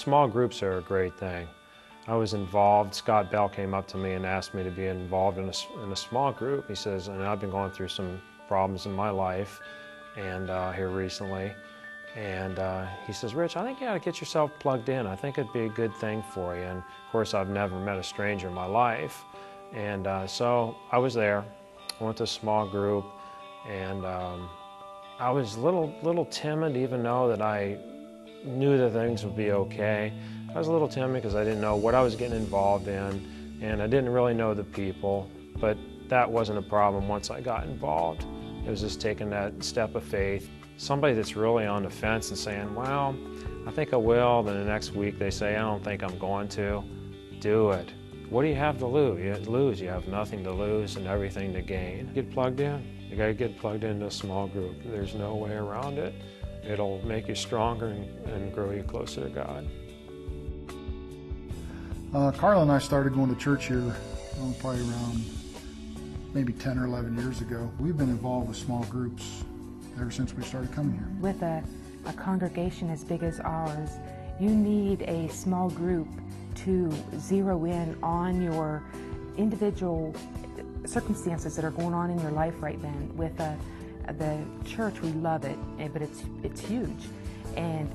Small groups are a great thing. I was involved. Scott Bell came up to me and asked me to be involved in a small group. He says, and I've been going through some problems in my life and here recently. And he says, Rich, I think you ought to get yourself plugged in. I think it'd be a good thing for you. And of course, I've never met a stranger in my life. And so I was there. I went to a small group, and I was a little timid, even though that I knew that things would be okay. I was a little timid because I didn't know what I was getting involved in, and I didn't really know the people, but that wasn't a problem once I got involved. It was just taking that step of faith. Somebody that's really on the fence and saying, well, I think I will, then the next week they say, I don't think I'm going to. Do it. What do you have to lose? You have nothing to lose and everything to gain. Get plugged in. You gotta get plugged into a small group. There's no way around it. It'll make you stronger and grow you closer to God. Carla and I started going to church here probably around maybe 10 or 11 years ago. We've been involved with small groups ever since we started coming here. With a congregation as big as ours, you need a small group to zero in on your individual circumstances that are going on in your life right then. With the church, we love it, but it's huge. And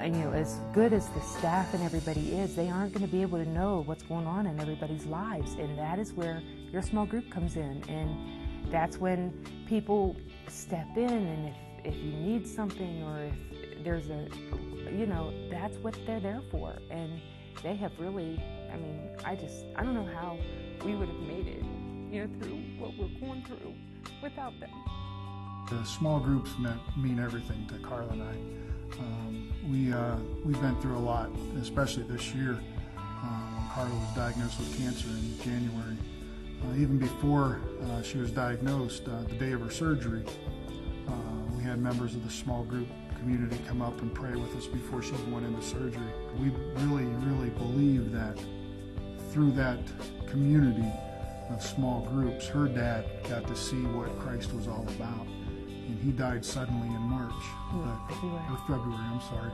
you know, as good as the staff and everybody is, they aren't going to be able to know what's going on in everybody's lives. And that is where your small group comes in. And that's when people step in, and if you need something, or if there's a, you know, that's what they're there for. And they have really, I mean, I don't know how we would have made it, you know, through what we're going through without them. The small groups mean everything to Carla and I. We've been through a lot, especially this year when Carla was diagnosed with cancer in January. Even before she was diagnosed, the day of her surgery, we had members of the small group community come up and pray with us before she went into surgery. We really believe that through that community of small groups, her dad got to see what Christ was all about. And he died suddenly in March, or February, I'm sorry.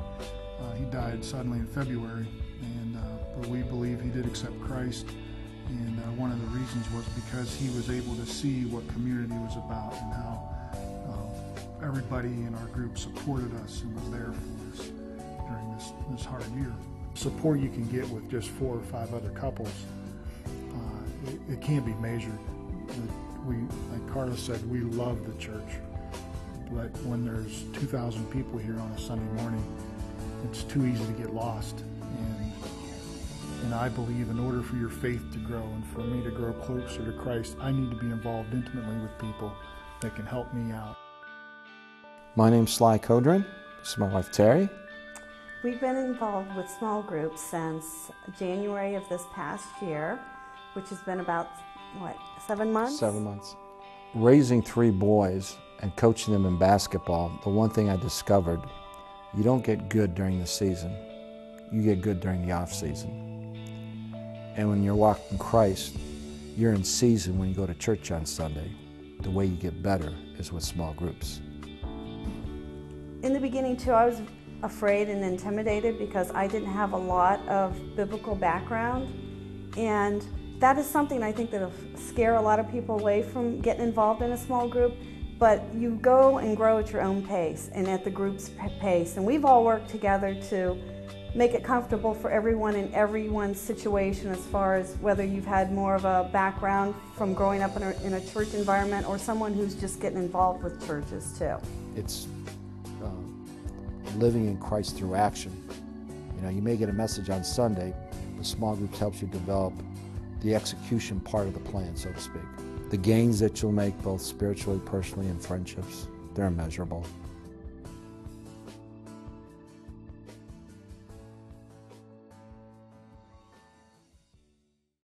He died suddenly in February, and but we believe he did accept Christ. And one of the reasons was because he was able to see what community was about and how everybody in our group supported us and was there for us during this hard year. Support you can get with just 4 or 5 other couples, it can't be measured. Like Carla said, we love the church. But when there's 2,000 people here on a Sunday morning, it's too easy to get lost. And I believe in order for your faith to grow and for me to grow closer to Christ, I need to be involved intimately with people that can help me out. My name's Sly Codron. This is my wife, Terry. We've been involved with small groups since January of this past year, which has been about, what, 7 months? 7 months. Raising 3 boys and coaching them in basketball, the one thing I discovered, you don't get good during the season. You get good during the off season. And when you're walking Christ, you're in season when you go to church on Sunday. The way you get better is with small groups. In the beginning too, I was afraid and intimidated because I didn't have a lot of biblical background. And that is something I think that'll scare a lot of people away from getting involved in a small group. But you go and grow at your own pace and at the group's pace. And we've all worked together to make it comfortable for everyone in everyone's situation, as far as whether you've had more of a background from growing up in a church environment or someone who's just getting involved with churches too. It's living in Christ through action. You know, you may get a message on Sunday, the small group helps you develop the execution part of the plan, so to speak. The gains that you'll make both spiritually, personally, and friendships, they're immeasurable.